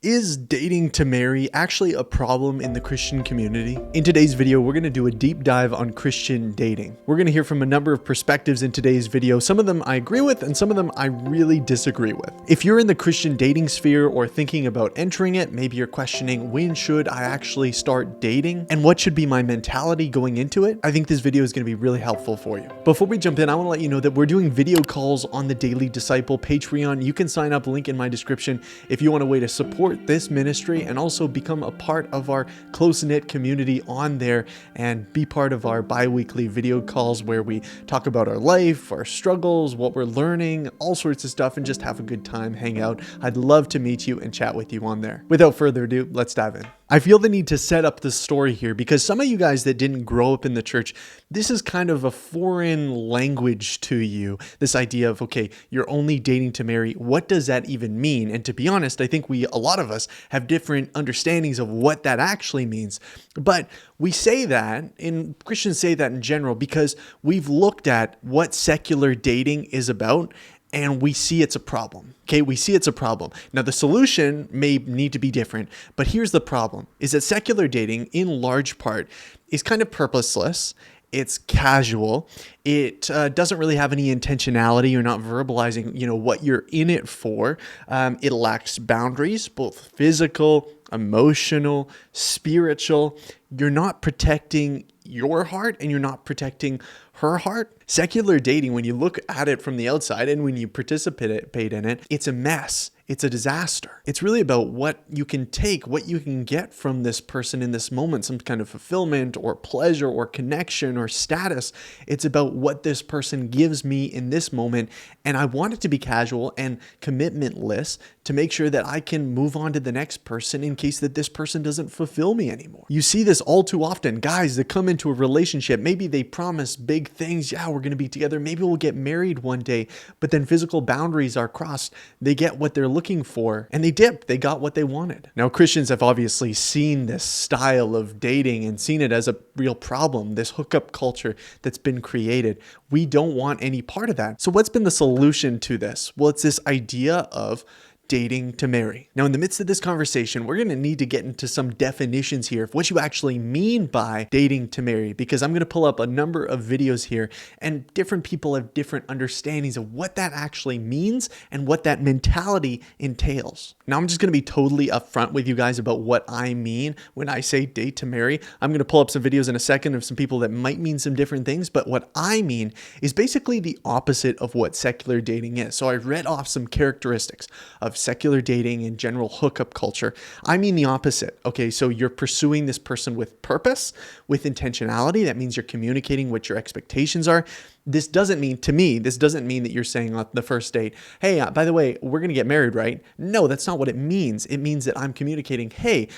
Is dating to marry actually a problem in the Christian community? In today's video, we're going to do a deep dive on Christian dating. We're going to hear from a number of perspectives in today's video. Some of them I agree with and some of them I really disagree with. If you're in the Christian dating sphere or thinking about entering it, maybe you're questioning, when should I actually start dating and what should be my mentality going into it? I think this video is going to be really helpful for you. Before we jump in, I want to let you know that we're doing video calls on the Daily Disciple Patreon. You can sign up, link in my description, if you want a way to support this ministry and also become a part of our close-knit community on there and be part of our bi-weekly video calls where we talk about our life, our struggles, what we're learning, all sorts of stuff, and just have a good time, hang out. I'd love to meet you and chat with you on there. Without further ado, let's dive in. I feel the need to set up the story here because some of you guys that didn't grow up in the church, this is kind of a foreign language to you. This idea of, okay, you're only dating to marry. What does that even mean? And to be honest, I think a lot of us have different understandings of what that actually means. But we say that, and Christians say that in general, because we've looked at what secular dating is about and we see it's a problem. Okay, we see it's a problem. Now, the solution may need to be different, but here's the problem, is that secular dating, in large part, is kind of purposeless. It's casual. It doesn't really have any intentionality. You're not verbalizing, what you're in it for. It lacks boundaries, both physical, emotional, spiritual. You're not protecting your heart and you're not protecting her heart. Secular dating, when you look at it from the outside and when you participate in it, it's a mess. It's a disaster. It's really about what you can take, what you can get from this person in this moment, some kind of fulfillment or pleasure or connection or status. It's about what this person gives me in this moment. And I want it to be casual and commitmentless to make sure that I can move on to the next person in case that this person doesn't fulfill me anymore. You see this all too often. Guys that come into a relationship, maybe they promise big things. Yeah, we're going to be together. Maybe we'll get married one day, but then physical boundaries are crossed. They get what they're looking for and they dip. They got what they wanted. Now, Christians have obviously seen this style of dating and seen it as a real problem, this hookup culture that's been created. We don't want any part of that. So what's been the solution to this? Well, it's this idea of dating to marry. Now, in the midst of this conversation, we're going to need to get into some definitions here of what you actually mean by dating to marry, because I'm going to pull up a number of videos here and different people have different understandings of what that actually means and what that mentality entails. Now, I'm just going to be totally upfront with you guys about what I mean when I say date to marry. I'm going to pull up some videos in a second of some people that might mean some different things, but what I mean is basically the opposite of what secular dating is. So I read off some characteristics of secular dating and general hookup culture. I mean the opposite. Okay, so you're pursuing this person with purpose, with intentionality. That means you're communicating what your expectations are. This doesn't mean that you're saying on the first date, hey, by the way, we're going to get married, right? No, that's not what it means. It means that I'm communicating, hey,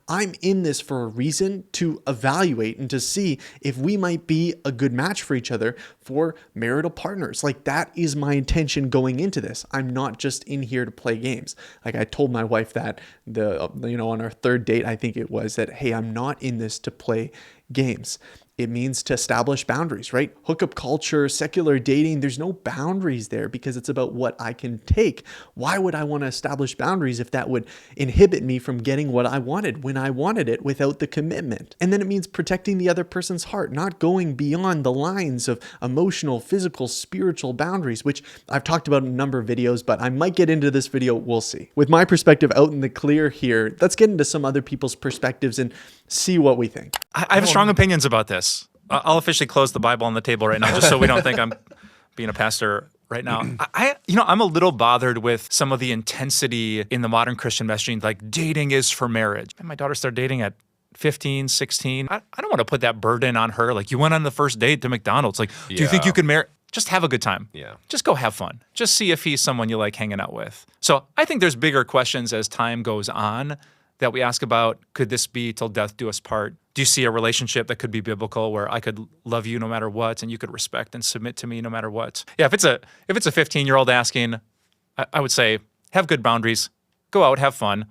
I'm in this for a reason to evaluate and to see if we might be a good match for each other for marital partners. That is my intention going into this. I'm not just in here to play games. I told my wife that on our third date, I think it was that, hey, I'm not in this to play games. It means to establish boundaries, right? Hookup culture, secular dating, there's no boundaries there because it's about what I can take. Why would I want to establish boundaries if that would inhibit me from getting what I wanted when I wanted it without the commitment? And then it means protecting the other person's heart, not going beyond the lines of emotional, physical, spiritual boundaries, which I've talked about in a number of videos, but I might get into this video, we'll see. With my perspective out in the clear here, let's get into some other people's perspectives and see what we think. I have strong opinions about this. I'll officially close the Bible on the table right now, just so we don't think I'm being a pastor right now. I'm a little bothered with some of the intensity in the modern Christian messaging, like dating is for marriage. And my daughter started dating at 15, 16. I don't want to put that burden on her. You went on the first date to McDonald's. Do you think you can marry? Just have a good time. Yeah. Just go have fun. Just see if he's someone you like hanging out with. So I think there's bigger questions as time goes on that we ask about. Could this be till death do us part? Do you see a relationship that could be biblical where I could love you no matter what and you could respect and submit to me no matter what? Yeah, if it's a 15-year-old asking, I would say have good boundaries, go out, have fun,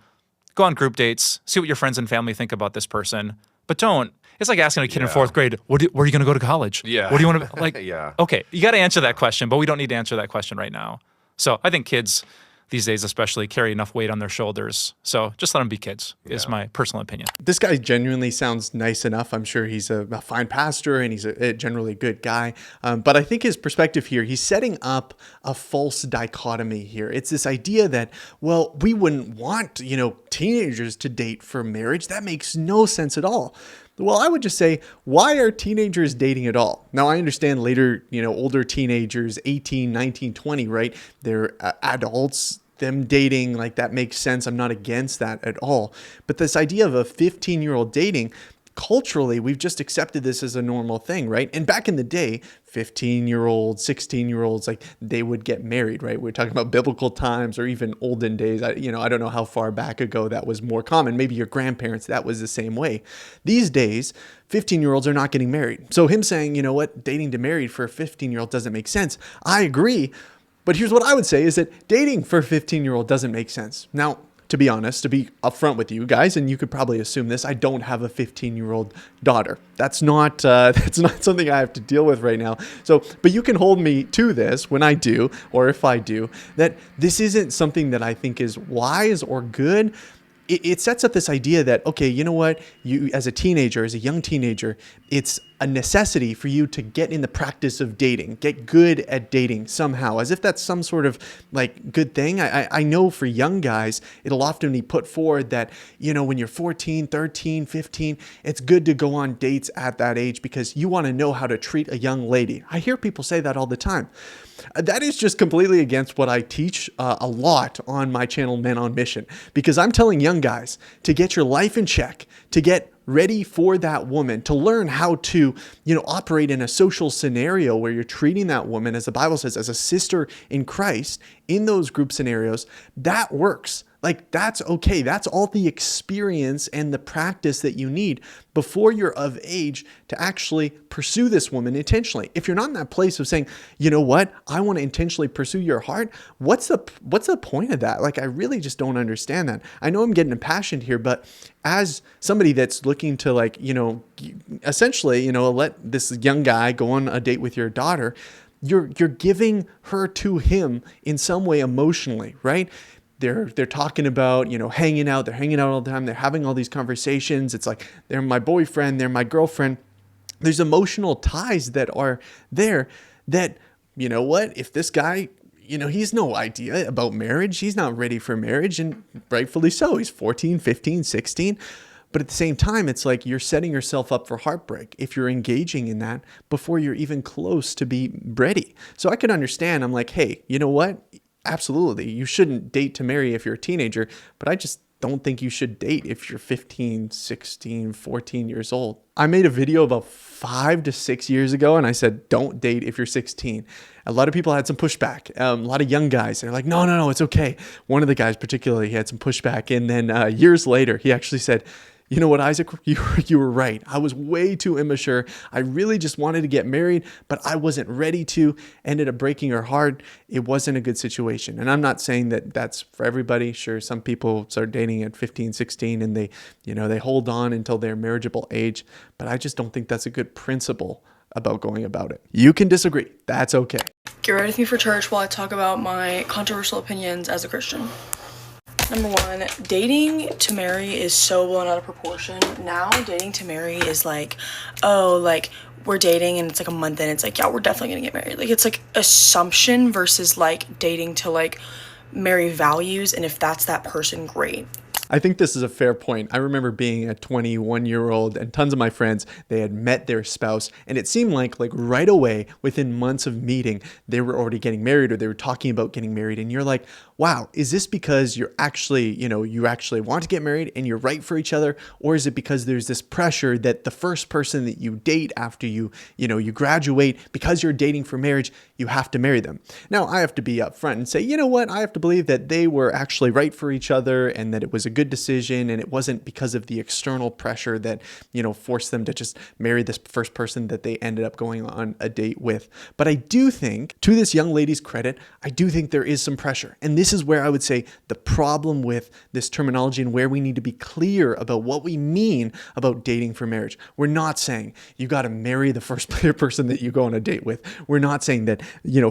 go on group dates, see what your friends and family think about this person, but don't. It's like asking a kid in fourth grade, where are you going to go to college? Yeah. What do you want to, yeah. Okay, you got to answer that question, but we don't need to answer that question right now. So I think kids, these days especially carry enough weight on their shoulders. So just let them be kids is my personal opinion. This guy genuinely sounds nice enough. I'm sure he's a fine pastor and he's a generally good guy. But I think his perspective here, he's setting up a false dichotomy here. It's this idea that, well, we wouldn't want, teenagers to date for marriage. That makes no sense at all. Well, I would just say, why are teenagers dating at all? Now, I understand later, older teenagers, 18, 19, 20, right? They're adults. Them dating, like, that makes sense. I'm not against that at all. But this idea of a 15-year-old dating, culturally, we've just accepted this as a normal thing, right? And back in the day, 15-year-olds, 16-year-olds, like, they would get married, right? We're talking about biblical times or even olden days. I don't know how far back ago that was more common. Maybe your grandparents, that was the same way. These days, 15-year-olds are not getting married. So him saying, you know what, dating to married for a 15-year-old doesn't make sense. I agree. But here's what I would say is that dating for a 15-year-old doesn't make sense. Now, to be honest, to be upfront with you guys, and you could probably assume this, I don't have a 15-year-old daughter. That's not something I have to deal with right now. So, but you can hold me to this when I do, or if I do, that this isn't something that I think is wise or good. It sets up this idea that, okay, you know what, you as a teenager, as a young teenager, it's a necessity for you to get in the practice of dating, get good at dating somehow, as if that's some sort of like good thing. I know for young guys, it'll often be put forward that, when you're 14, 13, 15, it's good to go on dates at that age because you want to know how to treat a young lady. I hear people say that all the time. That is just completely against what I teach a lot on my channel, Men on Mission, because I'm telling young guys to get your life in check, to get ready for that woman, to learn how to, operate in a social scenario where you're treating that woman, as the Bible says, as a sister in Christ. In those group scenarios, that works. Like, that's okay. That's all the experience and the practice that you need before you're of age to actually pursue this woman intentionally. If you're not in that place of saying, you know what, I want to intentionally pursue your heart, what's the point of that? Like, I really just don't understand that. I know I'm getting impassioned here, but as somebody that's looking to, like, essentially, let this young guy go on a date with your daughter, you're giving her to him in some way emotionally, right? They're talking about, hanging out. They're hanging out all the time. They're having all these conversations. It's like, they're my boyfriend. They're my girlfriend. There's emotional ties that are there that, you know what, if this guy, he's no idea about marriage. He's not ready for marriage, and rightfully so. He's 14, 15, 16. But at the same time, it's like you're setting yourself up for heartbreak if you're engaging in that before you're even close to be ready. So I can understand. I'm like, hey, you know what? Absolutely. You shouldn't date to marry if you're a teenager, but I just don't think you should date if you're 15, 16, 14 years old. I made a video about 5 to 6 years ago, and I said, don't date if you're 16. A lot of people had some pushback. A lot of young guys, they're like, no, it's okay. One of the guys particularly had some pushback. And then years later, he actually said, you know what, Isaac, you were right. I was way too immature. I really just wanted to get married, but I wasn't ready to. Ended up breaking her heart. It wasn't a good situation. And I'm not saying that that's for everybody. Sure, some people start dating at 15, 16, and they hold on until their marriageable age. But I just don't think that's a good principle about going about it. You can disagree. That's okay. Get ready with me for church while I talk about my controversial opinions as a Christian. Number one, dating to marry is so blown out of proportion. Now, dating to marry is like, oh, like, we're dating and it's like a month in, it's like, yeah, we're definitely gonna get married. Like, it's like assumption versus like dating to like marry values, and if that's that person, great. I think this is a fair point. I remember being a 21-year-old and tons of my friends, they had met their spouse, and it seemed like right away, within months of meeting, they were already getting married or they were talking about getting married. And you're like, wow, is this because you're actually, you actually want to get married and you're right for each other? Or is it because there's this pressure that the first person that you date after you graduate, because you're dating for marriage, you have to marry them? Now, I have to be upfront and say, you know what? I have to believe that they were actually right for each other and that it was a good good decision, and it wasn't because of the external pressure that, forced them to just marry this first person that they ended up going on a date with. But I do think, to this young lady's credit, I do think there is some pressure. And this is where I would say the problem with this terminology and where we need to be clear about what we mean about dating for marriage. We're not saying you got to marry the first person that you go on a date with. We're not saying that,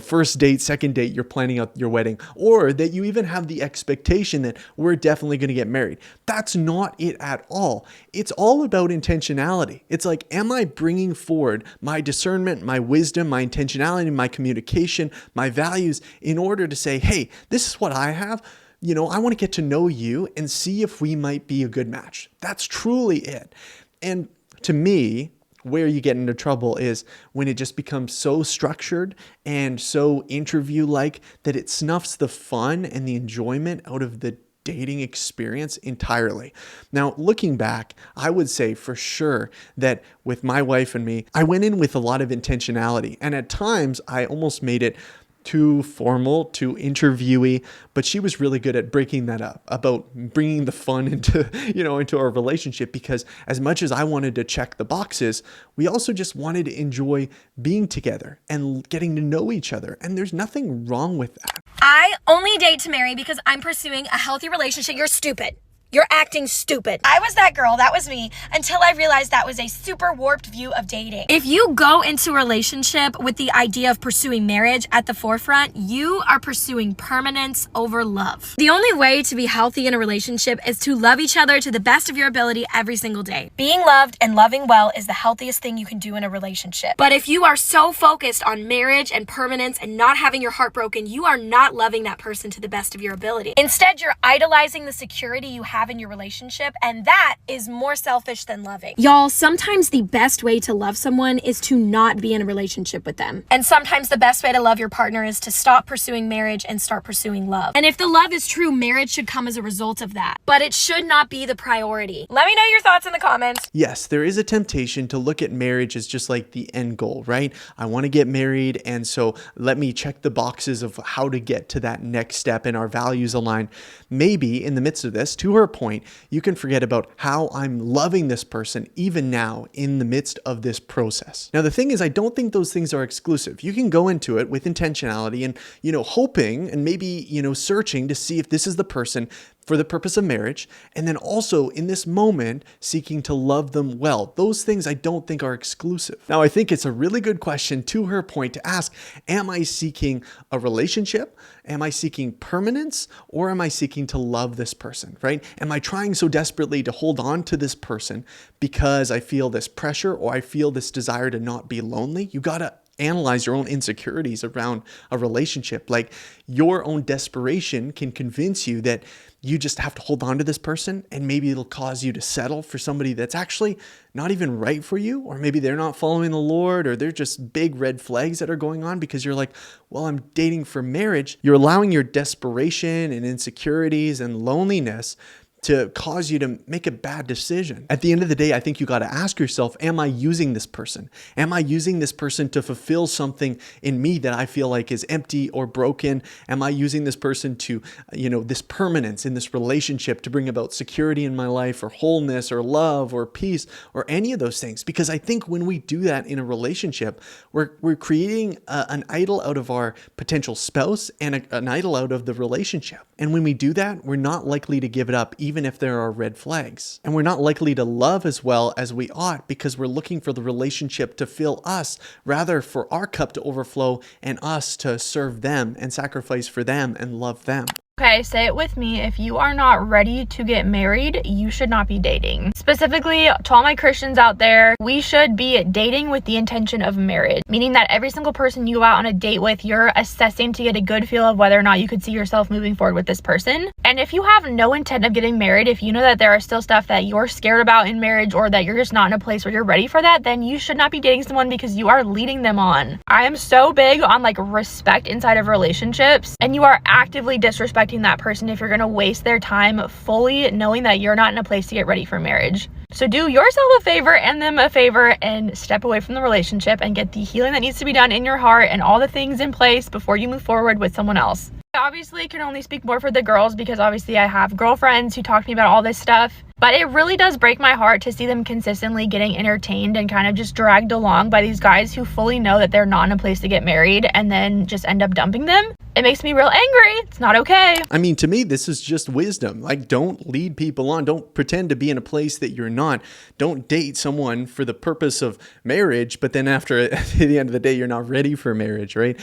first date, second date, you're planning out your wedding, or that you even have the expectation that we're definitely going to get married. That's not it at all. It's all about intentionality. It's like, am I bringing forward my discernment, my wisdom, my intentionality, my communication, my values in order to say, hey, this is what I have. I want to get to know you and see if we might be a good match. That's truly it. And to me, where you get into trouble is when it just becomes so structured and so interview-like that it snuffs the fun and the enjoyment out of the dating experience entirely. Now, looking back, I would say for sure that with my wife and me, I went in with a lot of intentionality. And at times, I almost made it too formal, too interviewee, but she was really good at breaking that up, about bringing the fun into our relationship, because as much as I wanted to check the boxes, we also just wanted to enjoy being together and getting to know each other. And there's nothing wrong with that. I only date to marry because I'm pursuing a healthy relationship. You're stupid. You're acting stupid. I was that girl, that was me, until I realized that was a super warped view of dating. If you go into a relationship with the idea of pursuing marriage at the forefront, you are pursuing permanence over love. The only way to be healthy in a relationship is to love each other to the best of your ability every single day. Being loved and loving well is the healthiest thing you can do in a relationship. But if you are so focused on marriage and permanence and not having your heart broken, you are not loving that person to the best of your ability. Instead, you're idolizing the security you have in your relationship, and that is more selfish than loving. Y'all, sometimes the best way to love someone is to not be in a relationship with them. And sometimes the best way to love your partner is to stop pursuing marriage and start pursuing love. And if the love is true, marriage should come as a result of that. But it should not be the priority. Let me know your thoughts in the comments. Yes, there is a temptation to look at marriage as just like the end goal, right? I want to get married, and so let me check the boxes of how to get to that next step and our values align. Maybe in the midst of this, to her point, you can forget about how I'm loving this person even now in the midst of this process. Now, the thing is, I don't think those things are exclusive. You can go into it with intentionality and, hoping and maybe, searching to see if this is the person for the purpose of marriage, and then also in this moment seeking to love them well. Those things I don't think are exclusive. Now, I think it's a really good question, to her point, to ask, am I seeking a relationship? Am I seeking permanence? Or am I seeking to love this person, right? Am I trying so desperately to hold on to this person because I feel this pressure or I feel this desire to not be lonely? You gotta analyze your own insecurities around a relationship. Like, your own desperation can convince you that you just have to hold on to this person, and maybe it'll cause you to settle for somebody that's actually not even right for you, or maybe they're not following the Lord, or they're just big red flags that are going on because you're like, well, I'm dating for marriage. You're allowing your desperation and insecurities and loneliness to cause you to make a bad decision. At the end of the day, I think you got to ask yourself, am I using this person? Am I using this person to fulfill something in me that I feel like is empty or broken? Am I using this person to, this permanence in this relationship to bring about security in my life, or wholeness, or love, or peace, or any of those things? Because I think when we do that in a relationship, we're creating an idol out of our potential spouse and an idol out of the relationship. And when we do that, we're not likely to give it up, even if there are red flags. And we're not likely to love as well as we ought, because we're looking for the relationship to fill us, rather for our cup to overflow and us to serve them and sacrifice for them and love them. Okay, say it with me. If you are not ready to get married, you should not be dating. Specifically, to all my Christians out there, we should be dating with the intention of marriage, meaning that every single person you go out on a date with, you're assessing to get a good feel of whether or not you could see yourself moving forward with this person. And if you have no intent of getting married, if you know that there are still stuff that you're scared about in marriage, or that you're just not in a place where you're ready for that, then you should not be dating someone, because you are leading them on. I am so big on respect inside of relationships, and you are actively disrespecting that person if you're going to waste their time fully knowing that you're not in a place to get ready for marriage. So do yourself a favor and them a favor and step away from the relationship and get the healing that needs to be done in your heart and all the things in place before you move forward with someone else. I obviously can only speak more for the girls because obviously I have girlfriends who talk to me about all this stuff. But it really does break my heart to see them consistently getting entertained and kind of just dragged along by these guys who fully know that they're not in a place to get married and then just end up dumping them. It makes me real angry. It's not okay. I mean, to me, this is just wisdom. Like, don't lead people on. Don't pretend to be in a place that you're not. Don't date someone for the purpose of marriage, but then after at the end of the day, you're not ready for marriage, right?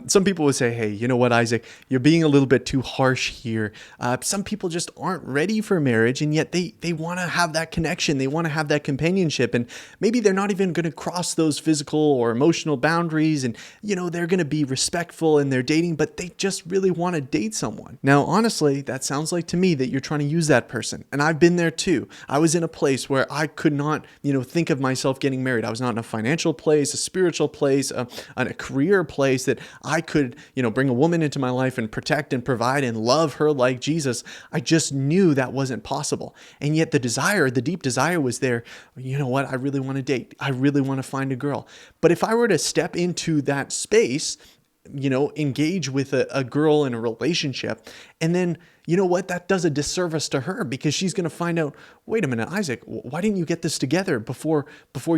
Some people would say, hey, you know what, Isaac, you're being a little bit too harsh here. Some people just aren't ready for marriage, and yet they want to have that connection. They want to have that companionship, and maybe they're not even going to cross those physical or emotional boundaries, and, they're going to be respectful in their dating, but they just really want to date someone. Now, honestly, that sounds like to me that you're trying to use that person. And I've been there too. I was in a place where I could not, think of myself getting married. I was not in a financial place, a spiritual place, a career place that I could, bring a woman into my life and protect and provide and love her like Jesus. I just knew that wasn't possible. And yet the deep desire was there. You know what? I really want to date. I really want to find a girl. But if I were to step into that space, engage with a girl in a relationship, and then, that does a disservice to her, because she's going to find out, wait a minute, Isaac, why didn't you get this together before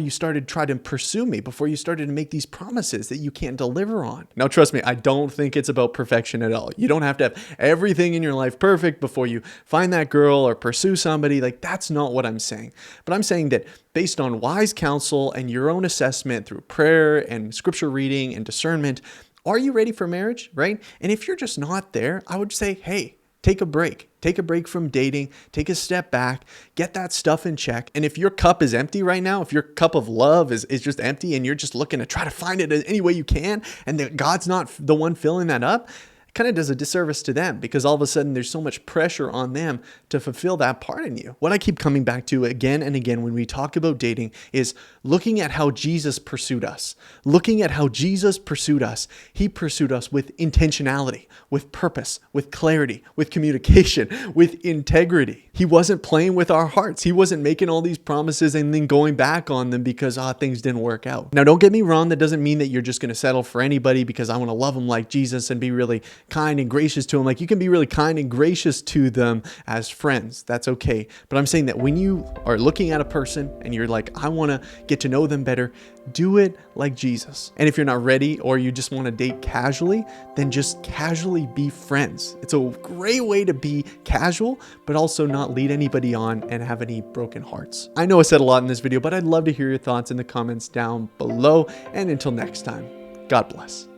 you started trying to pursue me, before you started to make these promises that you can't deliver on? Now, trust me, I don't think it's about perfection at all. You don't have to have everything in your life perfect before you find that girl or pursue somebody. Like, that's not what I'm saying. But I'm saying that based on wise counsel and your own assessment through prayer and scripture reading and discernment, are you ready for marriage, right? And if you're just not there, I would say, hey, take a break. Take a break from dating. Take a step back. Get that stuff in check. And if your cup is empty right now, if your cup of love is just empty and you're just looking to try to find it any way you can, and that God's not the one filling that up, it kind of does a disservice to them, because all of a sudden there's so much pressure on them to fulfill that part in you. What I keep coming back to again and again when we talk about dating is looking at how Jesus pursued us. Looking at how Jesus pursued us. He pursued us with intentionality, with purpose, with clarity, with communication, with integrity. He wasn't playing with our hearts. He wasn't making all these promises and then going back on them because things didn't work out. Now, don't get me wrong. That doesn't mean that you're just going to settle for anybody because I want to love them like Jesus and be really kind and gracious to them. Like, you can be really kind and gracious to them as friends. That's okay. But I'm saying that when you are looking at a person and you're like, I want to get to know them better, do it like Jesus. And if you're not ready, or you just want to date casually, then just casually be friends. It's a great way to be casual, but also not lead anybody on and have any broken hearts. I know I said a lot in this video, but I'd love to hear your thoughts in the comments down below. And until next time, God bless.